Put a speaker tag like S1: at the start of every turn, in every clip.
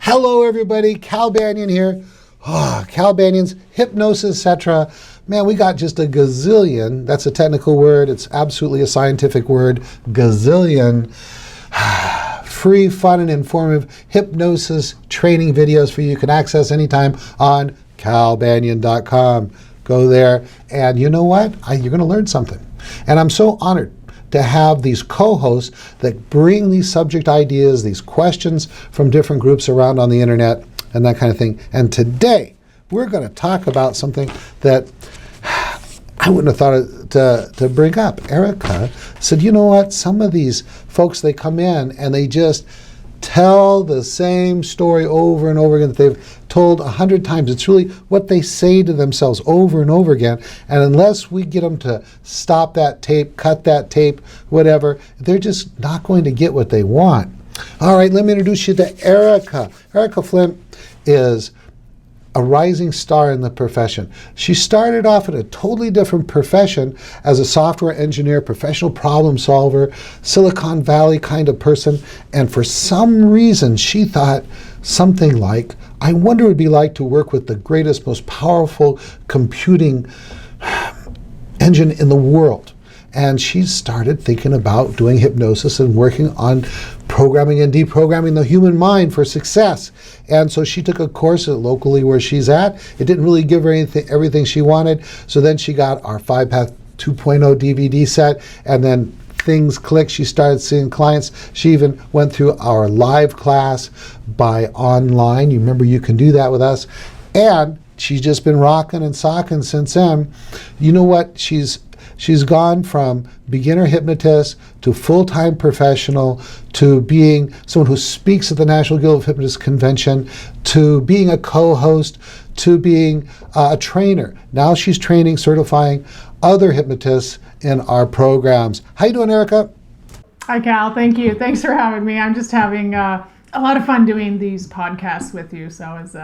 S1: Hello everybody, Cal Banyan here. Cal Banyan's Hypnosis, etc. Man, we got just a gazillion, that's a technical word, it's absolutely a scientific word, gazillion, free, fun, and informative hypnosis training videos for you can access anytime on calbanyan.com. Go there, and you know what? You're going to learn something. And I'm so honored to have these co-hosts that bring these subject ideas, these questions from different groups around on the internet and that kind of thing. And today, we're going to talk about something that I wouldn't have thought to bring up. Erica said, you know what? Some of these folks, they come in and they just tell the same story over and over again that they've told 100 times. It's really what they say to themselves over and over again. And unless we get them to stop that tape, cut that tape, whatever, they're just not going to get what they want. All right, let me introduce you to Erica. Erica Flint is a rising star in the profession. She started off in a totally different profession as a software engineer, professional problem solver, Silicon Valley kind of person, and for some reason she thought something like, I wonder what it would be like to work with the greatest, most powerful computing engine in the world. And she started thinking about doing hypnosis and working on programming and deprogramming the human mind for success. And so she took a course locally where she's at. It didn't really give her everything she wanted. So then she got our 5-Path 2.0 DVD set, and then things clicked. She started seeing clients. She even went through our live class by online. You remember you can do that with us. And she's just been rocking and socking since then. You know what? She's gone from beginner hypnotist to full-time professional to being someone who speaks at the National Guild of Hypnotists Convention to being a co-host to being a trainer. Now she's training, certifying other hypnotists in our programs. How you doing, Erica?
S2: Hi, Cal. Thank you. Thanks for having me. I'm just having a lot of fun doing these podcasts with you. So I was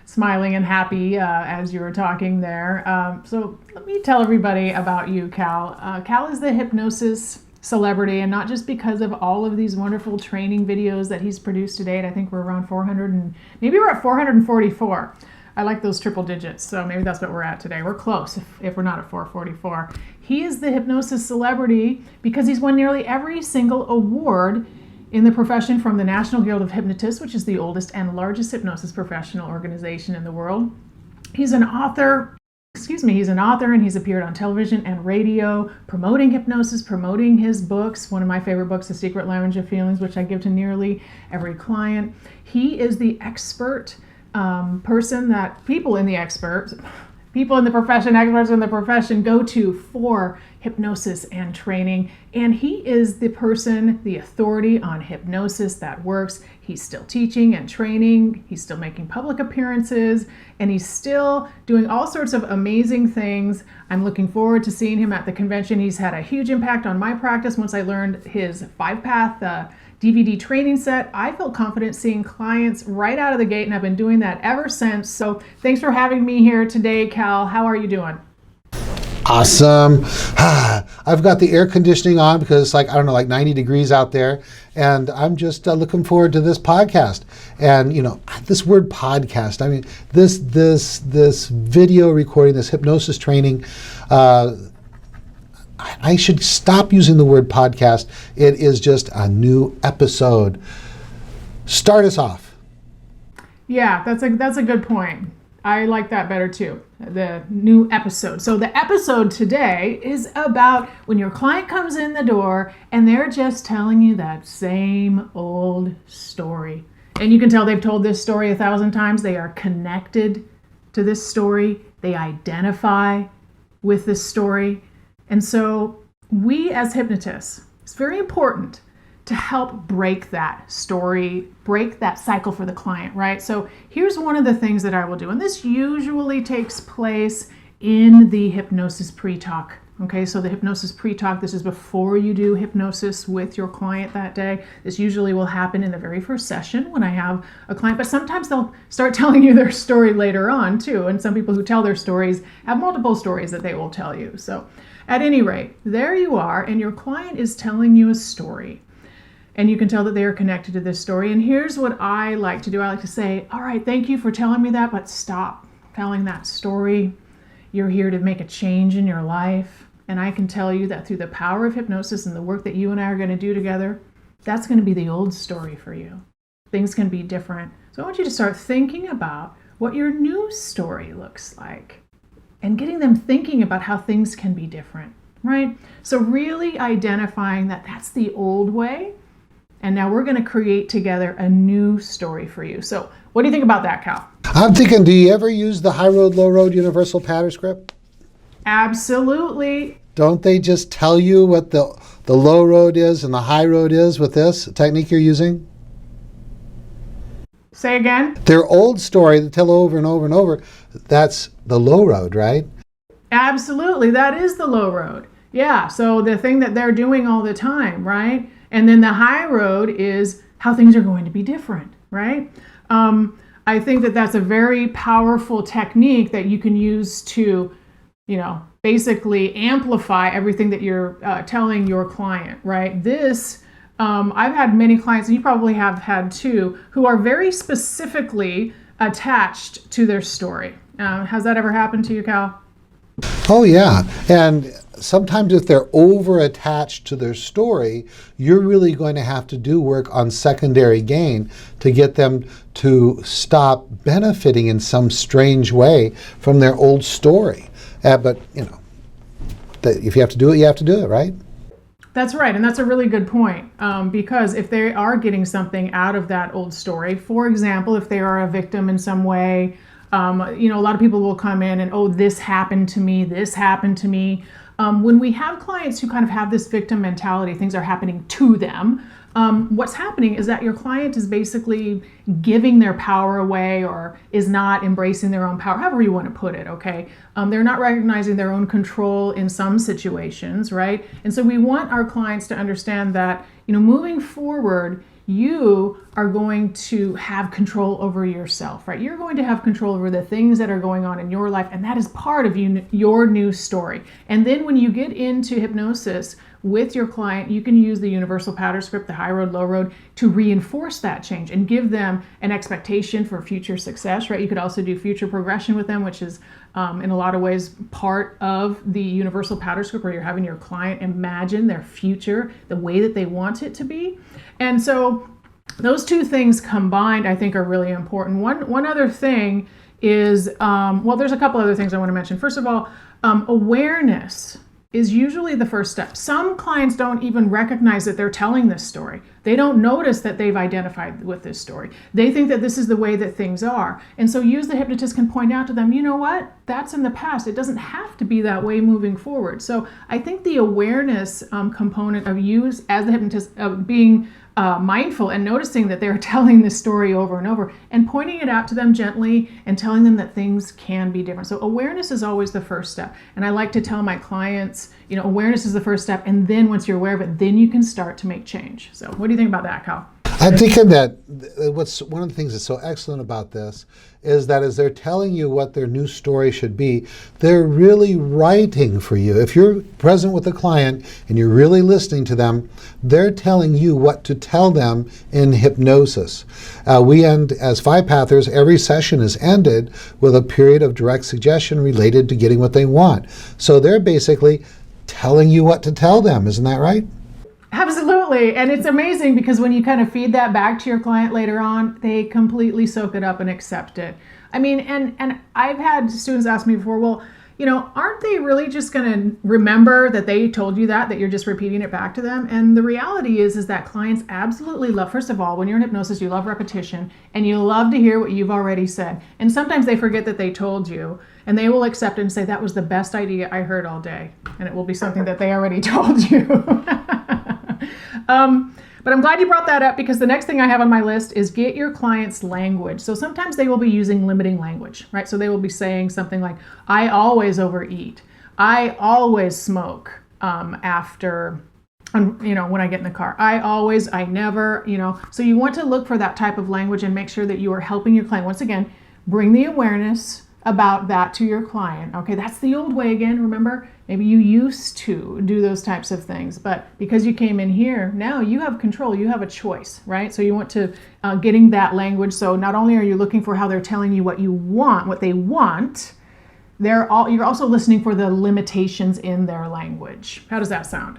S2: smiling and happy as you were talking there. So let me tell everybody about you, Cal. Cal is the hypnosis celebrity, and not just because of all of these wonderful training videos that he's produced to date. I think we're around 400 and maybe we're at 444. I like those triple digits, so maybe that's what we're at today. We're close if we're not at 444. He is the hypnosis celebrity because he's won nearly every single award in the profession from the National Guild of Hypnotists, which is the oldest and largest hypnosis professional organization in the world. He's an author, and he's appeared on television and radio, promoting hypnosis, promoting his books. One of my favorite books, The Secret Language of Feelings, which I give to nearly every client. He is the expert person that people in the profession, experts in the profession go to for hypnosis and training. And he is the person, the authority on hypnosis that works. He's still teaching and training. He's still making public appearances, and he's still doing all sorts of amazing things. I'm looking forward to seeing him at the convention. He's had a huge impact on my practice. Once I learned his 5-Path DVD training set, I felt confident seeing clients right out of the gate, and I've been doing that ever since. So thanks for having me here today, Cal. How are you doing?
S1: Awesome. I've got the air conditioning on because it's like 90 degrees out there. And I'm just looking forward to this podcast. And, this word podcast, this video recording, this hypnosis training, I should stop using the word podcast. It is just a new episode. Start us off.
S2: Yeah, that's a good point. I like that better too, the new episode. So the episode today is about when your client comes in the door and they're just telling you that same old story. And you can tell they've told this story 1,000 times. They are connected to this story. They identify with this story. And so we as hypnotists, it's very important to help break that story, break that cycle for the client, right? So here's one of the things that I will do. And this usually takes place in the hypnosis pre-talk. Okay, so the hypnosis pre-talk, this is before you do hypnosis with your client that day. This usually will happen in the very first session when I have a client, but sometimes they'll start telling you their story later on too. And some people who tell their stories have multiple stories that they will tell you. So at any rate, there you are, and your client is telling you a story. And you can tell that they are connected to this story. And here's what I like to do. I like to say, all right, thank you for telling me that, but stop telling that story. You're here to make a change in your life. And I can tell you that through the power of hypnosis and the work that you and I are going to do together, that's going to be the old story for you. Things can be different. So I want you to start thinking about what your new story looks like and getting them thinking about how things can be different, right? So really identifying that that's the old way. And now we're going to create together a new story for you. So what do you think about that, Cal?
S1: I'm thinking, do you ever use the high road, low road universal pattern script?
S2: Absolutely.
S1: Don't they just tell you what the low road is and the high road is with this technique you're using?
S2: Say again?
S1: Their old story they tell over and over and over, that's the low road, right?
S2: Absolutely. That is the low road. Yeah. So the thing that they're doing all the time, right? And then the high road is how things are going to be different, right? I think that that's a very powerful technique that you can use to, basically amplify everything that you're telling your client, right? I've had many clients, and you probably have had too, who are very specifically attached to their story. Has that ever happened to you, Cal?
S1: Oh, yeah. And sometimes if they're over attached to their story, you're really going to have to do work on secondary gain to get them to stop benefiting in some strange way from their old story. But, if you have to do it, you have to do it, right?
S2: That's right, and that's a really good point, because if they are getting something out of that old story, for example, if they are a victim in some way, a lot of people will come in and, oh, this happened to me, this happened to me. When we have clients who kind of have this victim mentality, things are happening to them, what's happening is that your client is basically giving their power away or is not embracing their own power, however you want to put it, okay? They're not recognizing their own control in some situations, right? And so we want our clients to understand that, moving forward, you are going to have control over yourself, right? You're going to have control over the things that are going on in your life, and that is part of your new story. And then when you get into hypnosis with your client, you can use the universal pattern script, the high road, low road, to reinforce that change and give them an expectation for future success, right? You could also do future progression with them, which is in a lot of ways part of the universal pattern script, where you're having your client imagine their future the way that they want it to be. And so those two things combined, I think, are really important. One other thing is, there's a couple other things I want to mention. First of all, awareness is usually the first step. Some clients don't even recognize that they're telling this story. They don't notice that they've identified with this story. They think that this is the way that things are. And so you as the hypnotist can point out to them, you know what? That's in the past. It doesn't have to be that way moving forward. So I think the awareness component of you as the hypnotist of being mindful and noticing that they're telling this story over and over and pointing it out to them gently and telling them that things can be different. So awareness is always the first step. And I like to tell my clients, awareness is the first step. And then once you're aware of it, then you can start to make change. So what do you think about that, Cal?
S1: I'm thinking that what's one of the things that's so excellent about this is that as they're telling you what their new story should be, they're really writing for you. If you're present with a client and you're really listening to them, they're telling you what to tell them in hypnosis. We end, as Five Pathers, every session is ended with a period of direct suggestion related to getting what they want. So they're basically telling you what to tell them. Isn't that right?
S2: Absolutely. And it's amazing because when you kind of feed that back to your client later on, they completely soak it up and accept it. I mean, and I've had students ask me before, well, aren't they really just going to remember that they told you that you're just repeating it back to them? And the reality is that clients absolutely love, first of all, when you're in hypnosis, you love repetition and you love to hear what you've already said. And sometimes they forget that they told you and they will accept it and say, that was the best idea I heard all day. And it will be something that they already told you. But I'm glad you brought that up because the next thing I have on my list is get your client's language. So sometimes they will be using limiting language, right? So they will be saying something like, I always overeat. I always smoke after, when I get in the car. I never, So you want to look for that type of language and make sure that you are helping your client. Once again, bring the awareness about that to your client. Okay, that's the old way again, remember? Maybe you used to do those types of things, but because you came in here, now you have control, you have a choice, right? So you want to getting that language. So not only are you looking for how they're telling you what you want, what they want, you're also listening for the limitations in their language. How does that sound?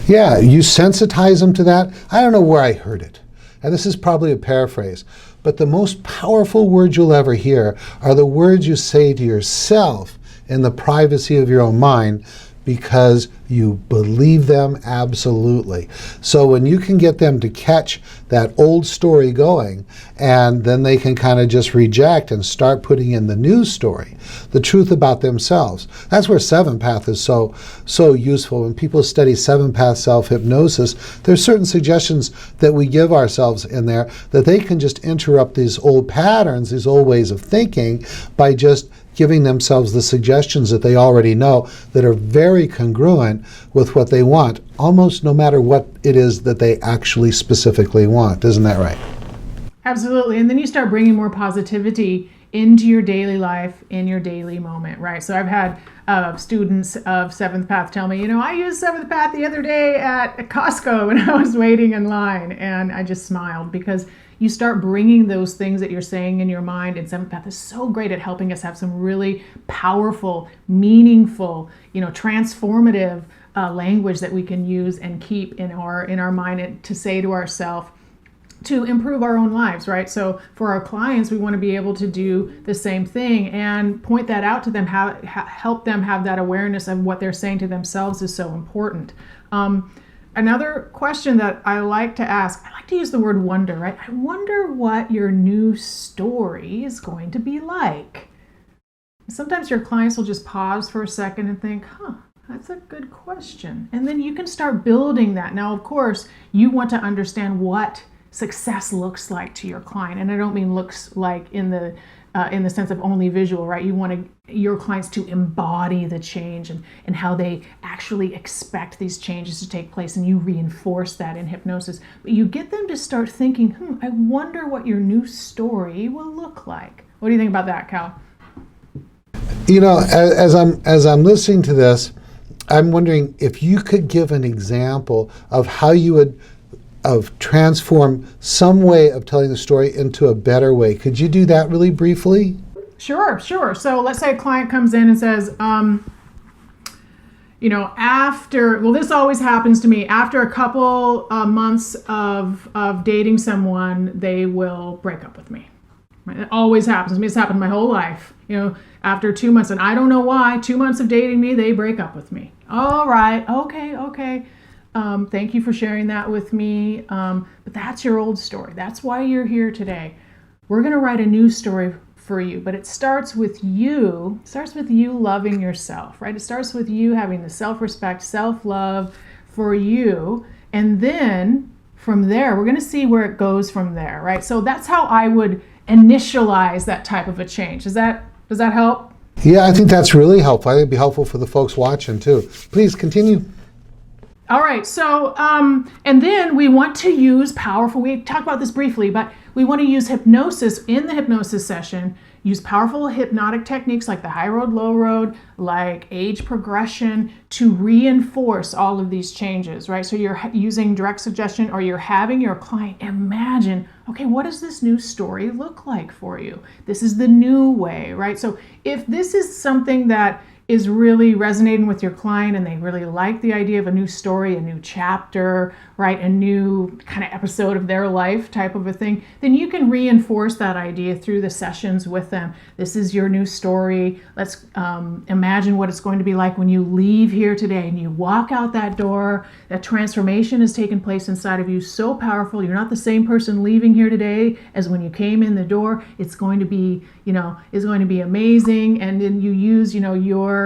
S1: Yeah, you sensitize them to that. I don't know where I heard it, and this is probably a paraphrase, but the most powerful words you'll ever hear are the words you say to yourself in the privacy of your own mind, because you believe them absolutely. So when you can get them to catch that old story going, and then they can kind of just reject and start putting in the new story, the truth about themselves. That's where Seventh Path is so useful. When people study Seventh Path self-hypnosis, there's certain suggestions that we give ourselves in there that they can just interrupt these old patterns, these old ways of thinking, by just giving themselves the suggestions that they already know that are very congruent with what they want, almost no matter what it is that they actually specifically want. Isn't that right?
S2: Absolutely. And then you start bringing more positivity into your daily life, in your daily moment, right? So I've had students of Seventh Path tell me, I used Seventh Path the other day at Costco when I was waiting in line, and I just smiled, because you start bringing those things that you're saying in your mind. And Seventh Path is so great at helping us have some really powerful, meaningful, transformative language that we can use and keep in our mind to say to ourselves to improve our own lives, right? So for our clients, we want to be able to do the same thing and point that out to them, help them have that awareness of what they're saying to themselves is so important. Another question that I like to ask, I like to use the word wonder, right? I wonder what your new story is going to be like. Sometimes your clients will just pause for a second and think, that's a good question. And then you can start building that. Now, of course, you want to understand what success looks like to your client. And I don't mean looks like in the sense of only visual, right? You want your clients to embody the change and how they actually expect these changes to take place, and you reinforce that in hypnosis. But you get them to start thinking, I wonder what your new story will look like. What do you think about that, Cal?
S1: As I'm listening to this, I'm wondering if you could give an example of how you would transform some way of telling the story into a better way. Could you do that really briefly?
S2: Sure. So let's say a client comes in and says, this always happens to me. After a couple months of dating someone, they will break up with me. Right? It always happens to me. It's happened my whole life. After 2 months, and I don't know why, 2 months of dating me, they break up with me. All right. Okay. Thank you for sharing that with me. But that's your old story. That's why you're here today. We're going to write a new story for you, but it starts with you. It starts with you loving yourself, right? It starts with you having the self-respect, self-love for you. And then from there, we're going to see where it goes from there, right? So that's how I would initialize that type of a change. Does that help?
S1: Yeah, I think that's really helpful. I think it'd be helpful for the folks watching too. Please continue.
S2: All right, so, and then we want to use we talked about this briefly, but we want to use hypnosis in the hypnosis session, use powerful hypnotic techniques like the high road, low road, like age progression to reinforce all of these changes, right? So you're using direct suggestion, or you're having your client imagine, okay, what does this new story look like for you? This is the new way, right? So if this is something that is really resonating with your client and they really like the idea of a new story, a new chapter, right, a new kind of episode of their life type of a thing, then you can reinforce that idea through the sessions with them. This is your new story. Let's imagine what it's going to be like when you leave here today and you walk out that door. That transformation has taken place inside of you, so powerful. You're not the same person leaving here today as when you came in the door. It's going to be, is going to be amazing. And then you use, your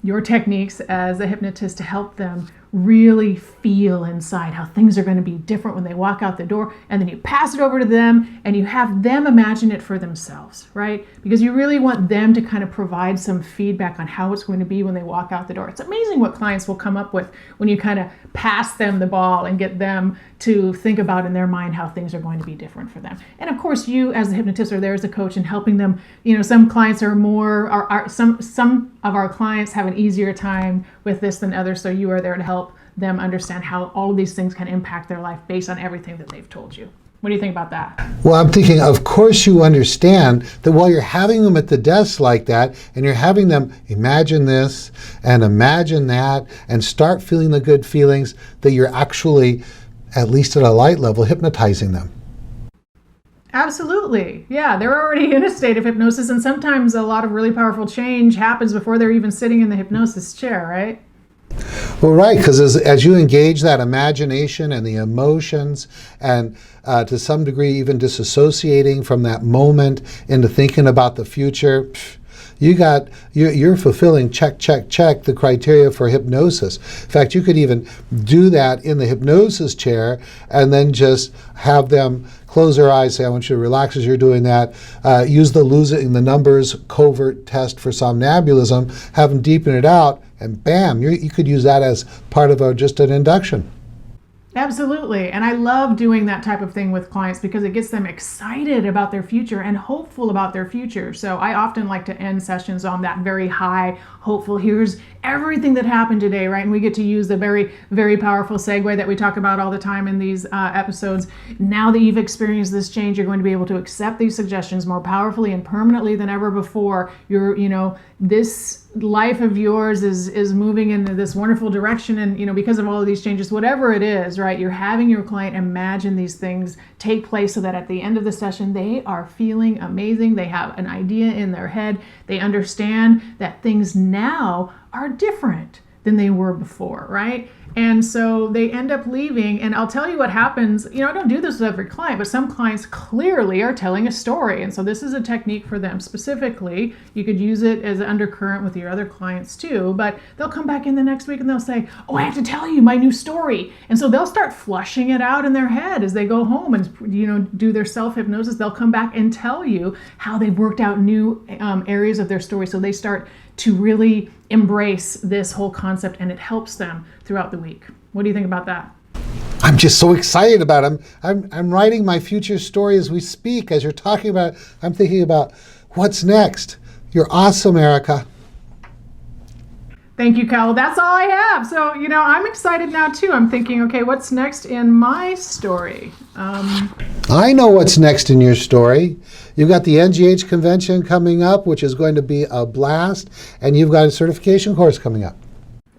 S2: your techniques as a hypnotist to help them really feel inside how things are going to be different when they walk out the door, and then you pass it over to them and you have them imagine it for themselves, right? Because you really want them to kind of provide some feedback on how it's going to be when they walk out the door. It's amazing what clients will come up with when you kind of pass them the ball and get them to think about in their mind how things are going to be different for them. And of course, you as a hypnotist are there as a coach and helping them. Some clients are more, some of our clients have an easier time with this than others, so you are there to help them understand how all of these things can impact their life based on everything that they've told you. What do you think about that?
S1: Well, I'm thinking, of course you understand that while you're having them at the desk like that, and you're having them imagine this and imagine that and start feeling the good feelings, that you're actually, at least at a light level, hypnotizing them.
S2: Absolutely. Yeah, they're already in a state of hypnosis, and sometimes a lot of really powerful change happens before they're even sitting in the hypnosis chair, right?
S1: Well, right, because as you engage that imagination and the emotions, and to some degree even disassociating from that moment into thinking about the future, you're fulfilling check the criteria for hypnosis. In fact, you could even do that in the hypnosis chair and then just have them close their eyes, say, I want you to relax as you're doing that. Use the losing the numbers covert test for somnambulism, have them deepen it out, and bam, you could use that as part of just an induction.
S2: Absolutely. And I love doing that type of thing with clients because it gets them excited about their future and hopeful about their future. So I often like to end sessions on that very high, hopeful, here's everything that happened today, right? And we get to use the very, very powerful segue that we talk about all the time in these episodes. Now that you've experienced this change, you're going to be able to accept these suggestions more powerfully and permanently than ever before. This life of yours is moving in this wonderful direction, and because of all of these changes, whatever it is, right, you're having your client imagine these things take place so that at the end of the session they are feeling amazing. They have an idea in their head. They understand that things now are different than they were before, right? And so they end up leaving, and I'll tell you what happens. I don't do this with every client, but some clients clearly are telling a story. And so this is a technique for them specifically. You could use it as an undercurrent with your other clients too, but they'll come back in the next week and they'll say, oh, I have to tell you my new story. And so they'll start flushing it out in their head as they go home and, do their self-hypnosis. They'll come back and tell you how they've worked out new areas of their story. So they start to really embrace this whole concept, and it helps them throughout the week. What do you think about that?
S1: I'm just so excited about it. I'm writing my future story as we speak. As you're talking about it, I'm thinking about what's next. You're awesome, Erica.
S2: Thank you, Cal. That's all I have. So, I'm excited now too. I'm thinking, okay, what's next in my story?
S1: I know what's next in your story. You've got the NGH convention coming up, which is going to be a blast, and you've got a certification course coming up.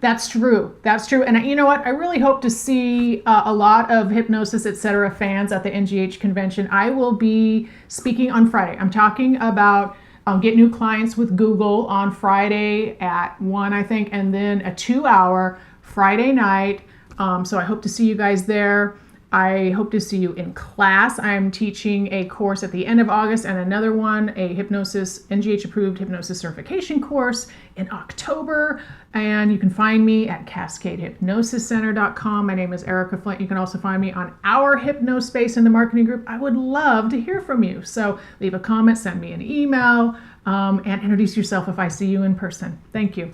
S2: That's true. And you know what? I really hope to see a lot of Hypnosis, etc. fans at the NGH convention. I will be speaking on Friday. I'm talking about get new clients with Google on Friday at 1, I think, and then a 2-hour Friday night. So I hope to see you guys there. I hope to see you in class. I'm teaching a course at the end of August and another one, a hypnosis, NGH approved hypnosis certification course in October. And you can find me at CascadeHypnosisCenter.com. My name is Erica Flint. You can also find me on our Hypnospace in the marketing group. I would love to hear from you. So leave a comment, send me an email, and introduce yourself if I see you in person. Thank you.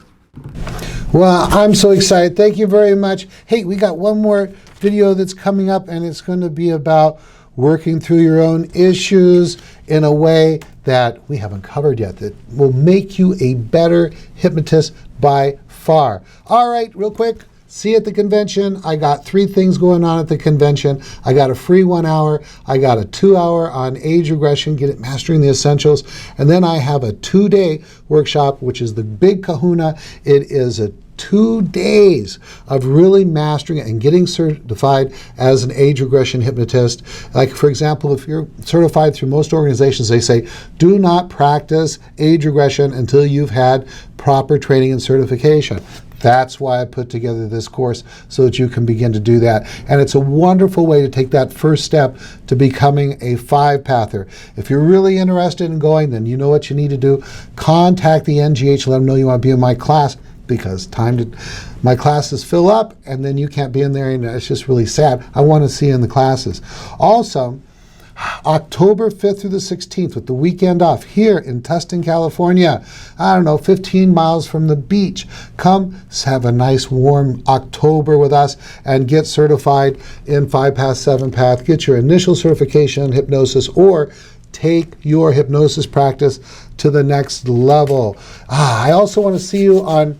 S1: Well, I'm so excited. Thank you very much. Hey, we got one more video that's coming up, and it's going to be about working through your own issues in a way that we haven't covered yet, that will make you a better hypnotist by far. All right, real quick. See you at the convention. I got 3 things going on at the convention. I got a free 1 hour. I got a 2-hour on age regression, mastering the essentials. And then I have a 2-day workshop, which is the big kahuna. It is a 2 days of really mastering it and getting certified as an age regression hypnotist. Like, for example, if you're certified through most organizations, they say, do not practice age regression until you've had proper training and certification. That's why I put together this course so that you can begin to do that. And it's a wonderful way to take that first step to becoming a 5-pather. If you're really interested in going, then you know what you need to do. Contact the NGH, let them know you want to be in my class, because my classes fill up and then you can't be in there, and it's just really sad. I want to see you in the classes. Also, October 5th through the 16th, with the weekend off, here in Tustin, California, 15 miles from the beach. Come have a nice warm October with us and get certified in 5-path, 7-path. Get your initial certification in hypnosis, or take your hypnosis practice to the next level. I also want to see you on,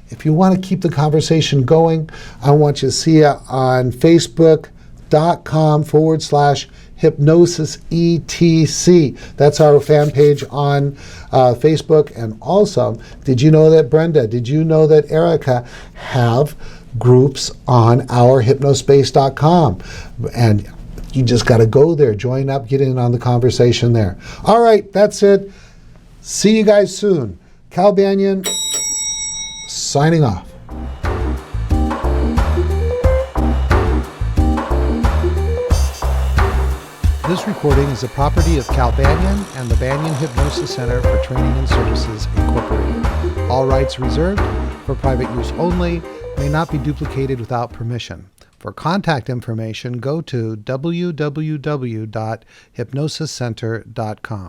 S1: if you want to keep the conversation going, I want you to see it on Facebook.com/Hypnosis ETC. That's our fan page on Facebook. And also, did you know that Brenda, did you know that Erica have groups on our hypnospace.com? And you just got to go there, join up, get in on the conversation there. All right, that's it. See you guys soon. Cal Banyan, signing off. This recording is the property of Cal Banyan and the Banyan Hypnosis Center for Training and Services, Incorporated. All rights reserved, for private use only, may not be duplicated without permission. For contact information, go to www.hypnosiscenter.com.